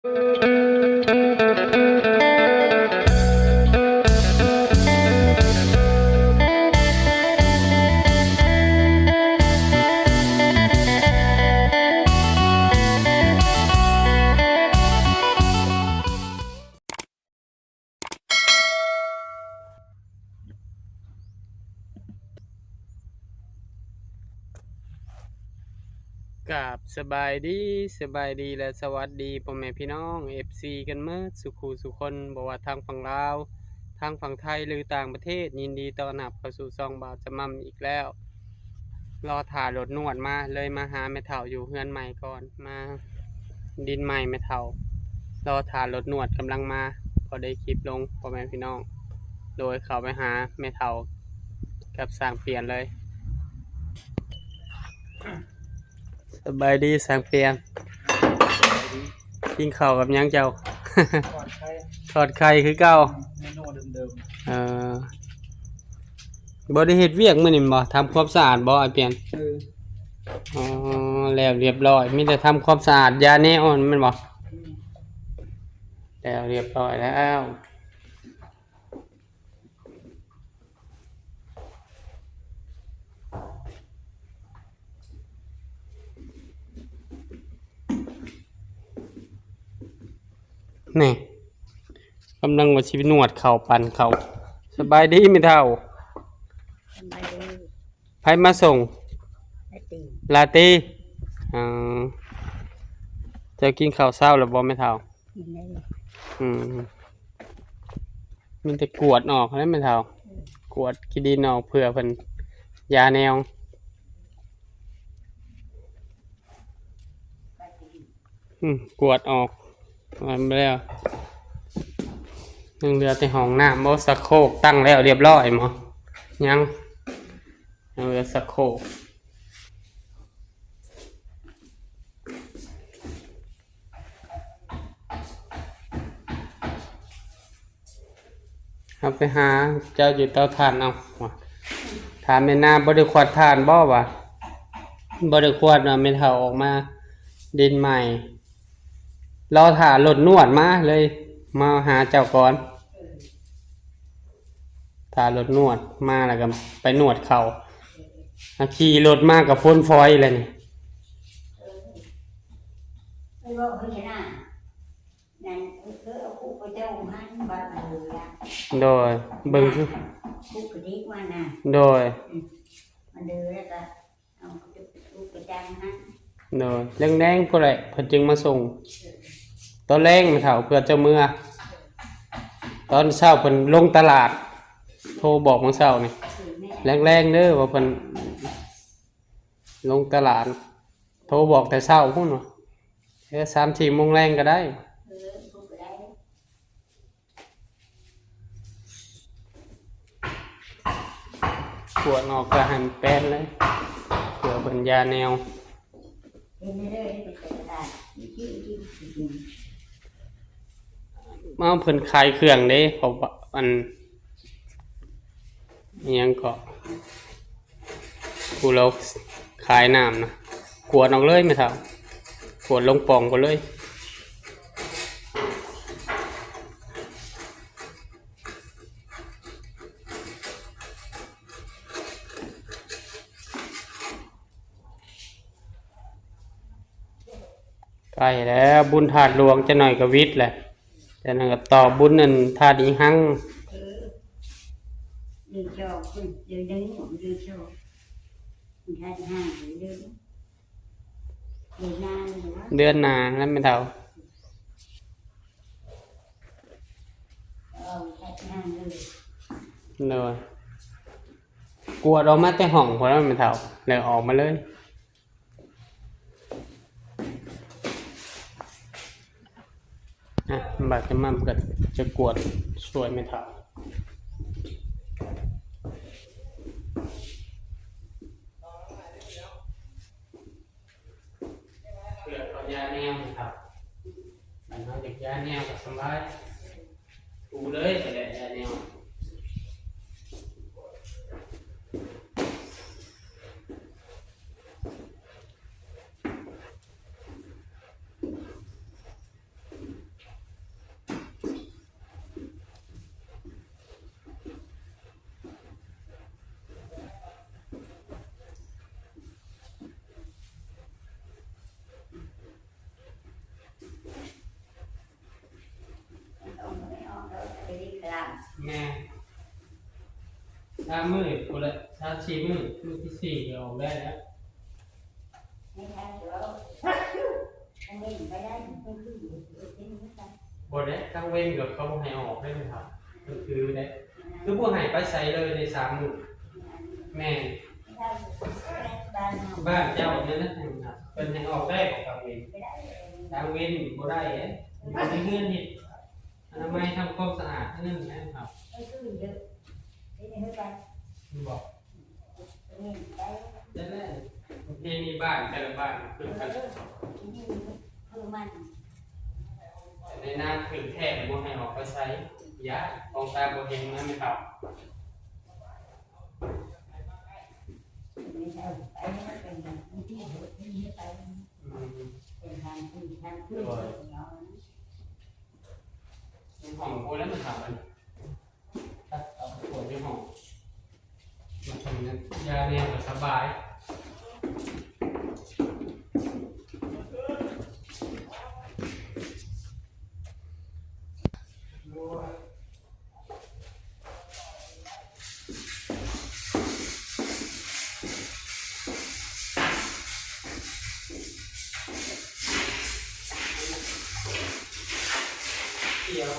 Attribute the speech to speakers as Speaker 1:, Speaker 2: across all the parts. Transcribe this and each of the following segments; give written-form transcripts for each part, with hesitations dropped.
Speaker 1: กับสบายดีและสวัสดีพ่อแม่พี่น้อง FC กันเมื่อสุขูสุคนบอกว่าทางฝั่งลาวทางฝั่งไทยหรือต่างประเทศยินดีต้อนรับเข้าสู่ซองบ่าวจะมั่มอีกแล้วรอถ่ารถนวดมาเลยมาหาแม่เฒ่าอยู่เฮือนใหม่ก่อนมาดินใหม่แม่เฒ่ารอถ่ารถนวดกำลังมาพอได้คลิปลงพ่อแม่พี่น้องโดยเข้าไปหาแม่เฒ่ากับสร้างเปลี่ยนเลยสบายดีสร้างเปลี่ยนกินข้าวกับยังเจ้า ทอดไข่คือเก่า
Speaker 2: เมนูเดิม
Speaker 1: บ่ได้เฮ็ดเวียกมื้อนี้บ่ทำความสะอาดบ่ไอ้เปลี่ยน
Speaker 2: ๆ
Speaker 1: อ๋อแล้วเรียบร้อยมีแต่ทำความสะอาดยาแนวแม่นบ่แล้วเรียบร้อยแล้วนี่กำลังว่าสิไปนวดเข่าปั่นเข่าสบายดีไหมเท่า
Speaker 3: สบายดี
Speaker 1: ไผมาส่ง
Speaker 3: ได้ตี
Speaker 1: ลาตีอ๋อเจะกินข้าวเช้าแล้วบ่แม่เท่า
Speaker 3: กินได้เลย
Speaker 1: อืมมีแต่กวดออกแล้วแม่เท่ากวดขี้ดินออกเพื่อเพิ่นยาแนวกวดออกมาแล้วยังเหลือแต่ห้องน้ำบ่สักโครกตั้งแล้วเรียบร้อยหมอยังเหลือสักโครกเอาไปหาเจ้าอยู่เตาถ่านเอาถามแม่นาบ่ได้ขวดถ่านบ่วะบ่ได้ขวดเนาะแม่เฒ่าออกมาดินใหม่รอถ่ารถนวดมาเลยมาหาเจ้าก่อนถ่ารถนวดมาแล้วก็ไปนวดเข่าขี่รถมากับฝนฟอยเลยนี่
Speaker 3: ไม่บอกเฮ้ยนะนั่นเอาคู่ไปเจ้าหันบ้านมาดูละ
Speaker 1: โดยเบิ่งคือ
Speaker 3: คู่กระดิกมาน่ะ
Speaker 1: โดย
Speaker 3: มันดูแล้วก็เอาคู่ไปจ้างหัน
Speaker 1: โดยแรงๆพอแหละเพิ่นจึงมาส่งตอนแรงมาเฒ่าเพื่อเจ้าเมื่อตอนเช้าเพิ่นลงตลาดโทรบอกมื้อเช้านี่แรงๆเด้อว่าเพิ่นลงตลาดโทรบอกแต่เช้าพุ่นว่า3-4 โมงแรงก็ได้
Speaker 3: คู่ไปได้
Speaker 1: ปวดออกกระหันแป้นเลยเผื่อเพิ่นยาแนว
Speaker 3: เห็นได้เลยเป็นกระดาษจิ้ม
Speaker 1: มาเพิ่นขายเครื่องเด้เขาอันอิหยังก็ผู้เราขายน้ำนะกวดออกเลยแม่เฒ่ากวดลงป่องก็เลยใกล้แล้วบุญธาตุหลวงจะหน่อยก็วิทย์แหละแต่นั่นก็ต่อบุญนั่นธาตุอีหัง
Speaker 3: ดึงโชว์ดึงผมดึงโชว์มันแค่ห้าดึง
Speaker 1: เดือนหน้าแล้วแม่เฒ่าเลยกวดออกมาแต่ห้องพอแล้วแม่เฒ่าเลยออกมาเลยบาดจะมั่มก็จะกวดช่วยแม่เฒ่าเพื่อเอายาแนวครับมันเอาเด็กยาแนวกับสบายดูเลยแต่ยาแนว
Speaker 3: เ
Speaker 1: แม่ถ้ามืดกูละถ้าชี้มือที่สี่ออกได้แล้ว
Speaker 3: ไม่ได้เดี๋ยวอันนี้ไปได้ไม่ขึ้นที่นี่กัน
Speaker 1: บนนี้ตั้งเว้นกับเขาให้ออกได้ไหมครับก็คือได้คือผู้ให้ไปใส่เลยใน3 มื้อแม่
Speaker 3: ไม่ได้บ้าน
Speaker 1: บ้านเจ้าเนี่ยนะครับเป็นให้ออกได้ของตั้งเว้น
Speaker 3: ไม่ได้
Speaker 1: ตั้งเว้นบ่ได้เอ๊ะมันเป็นเงื่อนนี่อนามัยทำความสะอาดนั่นนะครับ
Speaker 3: ไม่ขึ้นเยอะที่นี่กัน
Speaker 1: บอก
Speaker 3: นี่ไป
Speaker 1: จะได้ประเพณีบ้านแต่ละบ้านคือกัน
Speaker 3: นี่คือมัน
Speaker 1: ในหน้าคือแท้บ่ให้ออกไปใช้ยาของตาบ่เห็นนั่นไหมครับ
Speaker 3: ไม่ใช่ไปนี่เป็นที่หัวที่นี่ไป
Speaker 1: อืม
Speaker 3: เป็นทางขึ้นเนาะ
Speaker 1: ในห้องกูแล้วมันทำมันตัดเอาปวดที่ห้องมาทำนั้นยาเนี่ยสบายเกี่ยว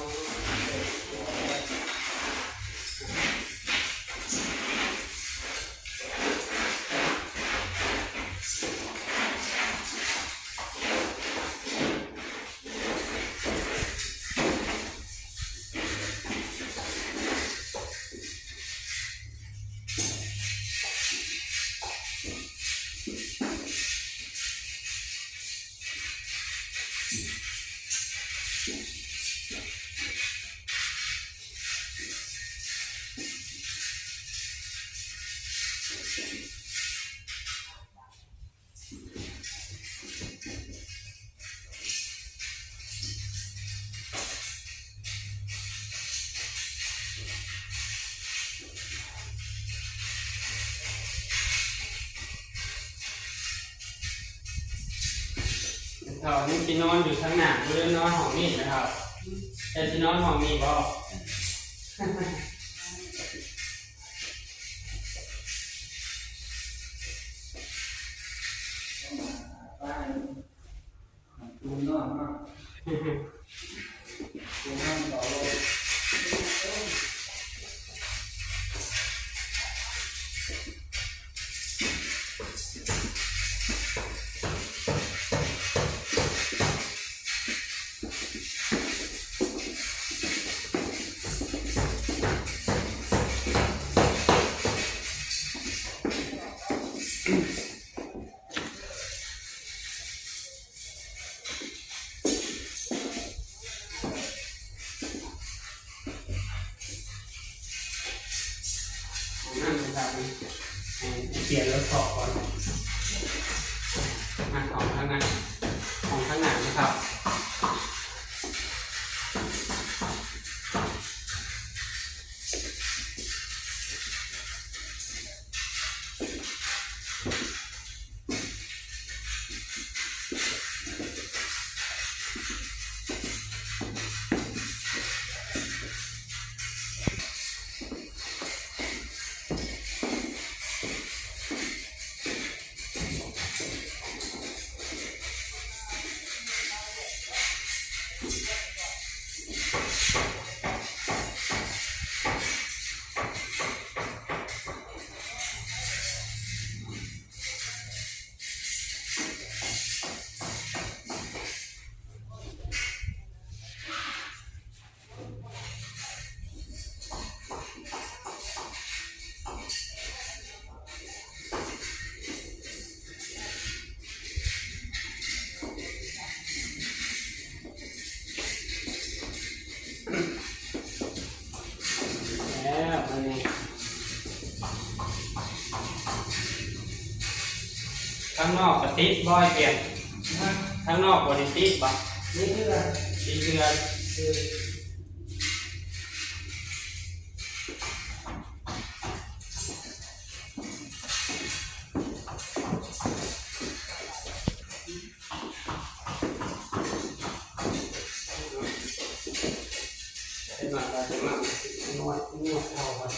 Speaker 1: เรานี่จะนอนอยู่ข้างหน้าเรือนนอนห้องนี้นะครับแต่จะนอนห้องนี้บ่
Speaker 2: ดูนอกมากดูนอกต่อเลย
Speaker 1: นั่นนะครับเปลี่ยนแล้วสอบก่อนงานของข้างหน้านะครับแล้วอันนี้ข้างนอกกระติดบ่อยเปลี่ยนข้างนอกบริติดปะ
Speaker 2: นี่คืออะไร
Speaker 1: ติดเดือน
Speaker 2: คือ
Speaker 1: หน่อยเราจะมานวดเท่ากัน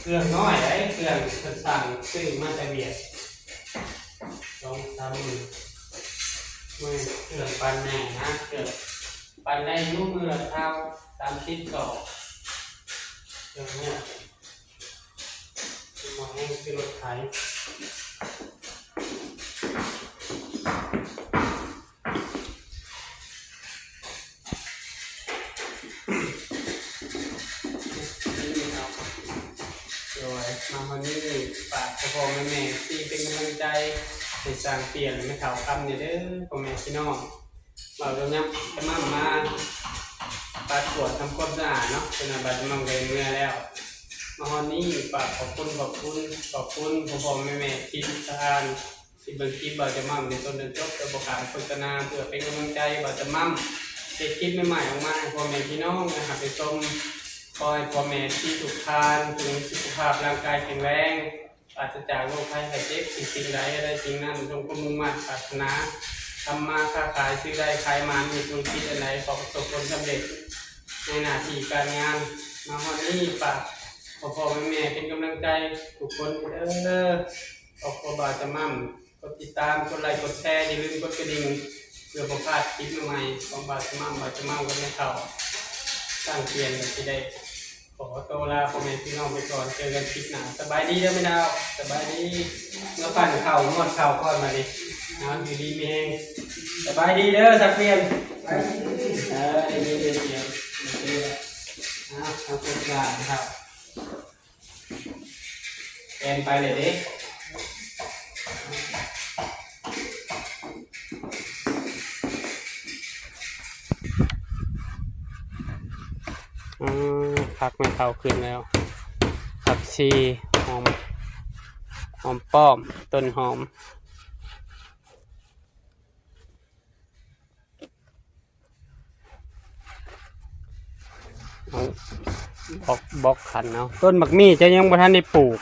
Speaker 1: เครื่องน้อยไอ้เครื่องสั่งซื้อมาจากเวียด2-3 มื้อไม่เครื่องปั่นแน่นะเครื่องปั่นได้ยุ่มือละเท่า30 ต่อเครื่องเนี่ยมองให้คือรถไถมาวันนี้ฝากพ่อแม่ที่เป็นกำลังใจให้สร้างเปลี่ยนไม่เท่าคำเนี่ยเด้อพ่อแม่พี่น้องเราจะนับจะมั่มาปัดขวดทำความสะอาดเนาะเป็นอะไรจะมั่งเลยเมื่อแล้วมาวันนี้ฝากขอบคุณพ่อแม่ที่ทุกท่านที่บันทึกเราจะมั่งในต้นเดือนจบจะประกาศโฆษณาเพื่อเป็นกำลังใจเราจะมั่งเก็บคลิปใหม่ๆออกมาให้พ่อแม่พี่น้องนะครับไปชมขอให้พ่อแม่ที่ทุกท่านถึงสุขภาพร่างกายแข็งแรงปราศจากโรคภัยไข้เจ็บสิ่งใดอะไรสิ่งนั้นจงมุ่งมั่นปรารถนาทำมาค้าขายซื้อได้ขายมันมีธุรกิจอะไรขอประสบผลสำเร็จในหน้าที่การงานมาวันนี้ฝากพ่อแม่เป็นกำลังใจทุกคนขอบคุณบาจะมั่มกดติดตามกดไลค์กดแชร์อย่าลืมกดกระดิ่งเพื่อประกาศคลิปใหม่ของบาจะมั่มกันไม่เข้าสร้างเปลี่ยนกันที่ได้ขอตัวลาพ่อแม่พี่น้องไปก่อนเจอกันคลิปหน้าสบายดีเด้อไม่ดาวสบายดีเมื่อปั่นเข่านวดเข่าก่อนมาดินอนอยู่ดีมีเองสบายดีเด้อสักเปลี่ยนดีเสียงโอเคทำเป็นงานครับแอนไปเลยดิผักไม่เท่าขึ้นแล้วผักชีหอมป้อมต้นหอมบล็อกขันเนาะต้นบักมี่จะยังบ่ทันได้ปลูก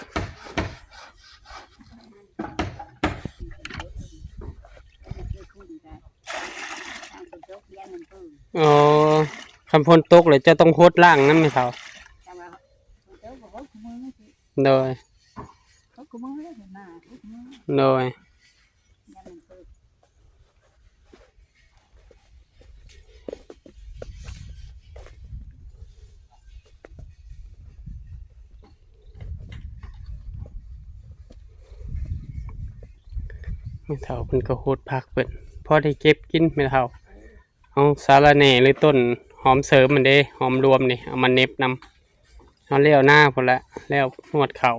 Speaker 1: อ๋อคำพลตกเลยจะต้องโคตรล่างนั่นไหมครับโดยไม่เท่าเพิ่นก็โคตรพักเพิ่นพอได้เก็บกินไม่เท่าเอาสาระแหน่หรือต้นหอมเสริมมันเด้หอมรวมนี่เอามาเน็บนำเอาเลี้ยวหน้าพอละแล้วนวดเข่า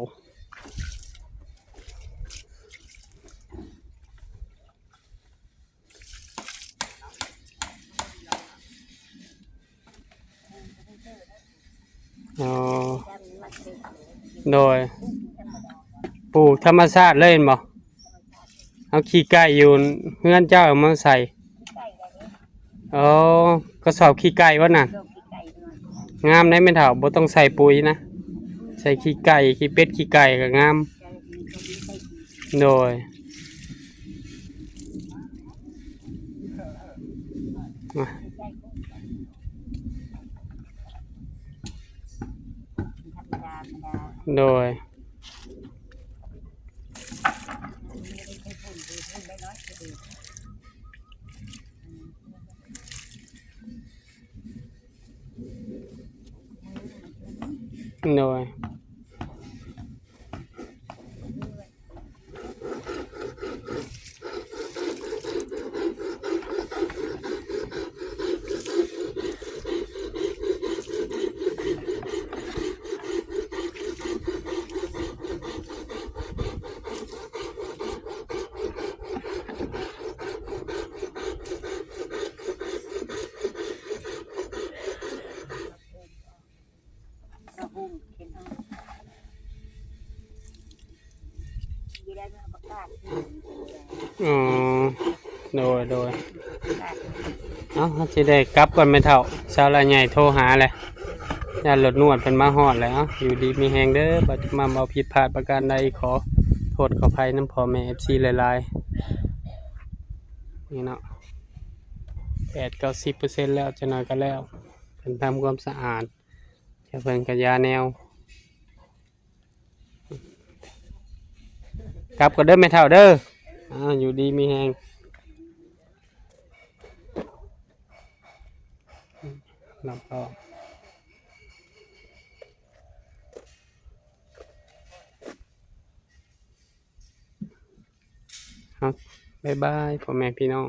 Speaker 1: โดยปลูกธรรมชาติเลยบ่เอาขี้ไก่อยู่เฮือนเจ้าเอามาใส่ก็สอบขี้ไก่วะน่ะงามได้ไม่เท่าบ่ต้องใส่ปุ๋ยนะใส่ขี้ไก่ขี้เป็ดขี้ไก่ก็งามโดยโดยโดยโดยจะได้กลับก่อนไม่เท่าชาวละใหญ่โทรหาเลยญาติรถนวดเป็นมาหอดแล้วอยู่ดีมีแหงเด้อบัดมาเบาผิดพลาดประการใดขอโทษขออภัยน้ำพ่อแม่ FC หลายๆนี่เนาะ 80-90%แล้วจะน้อยก็แล้วเพิ่นทำความสะอาดจะเพิ่นก็ยาแนวกลับก็เด้อแม่เฒ่าเด้ออยู่ดีมีแฮงแล้วก็ครับบ๊ายบายพ่อแม่พี่น้อง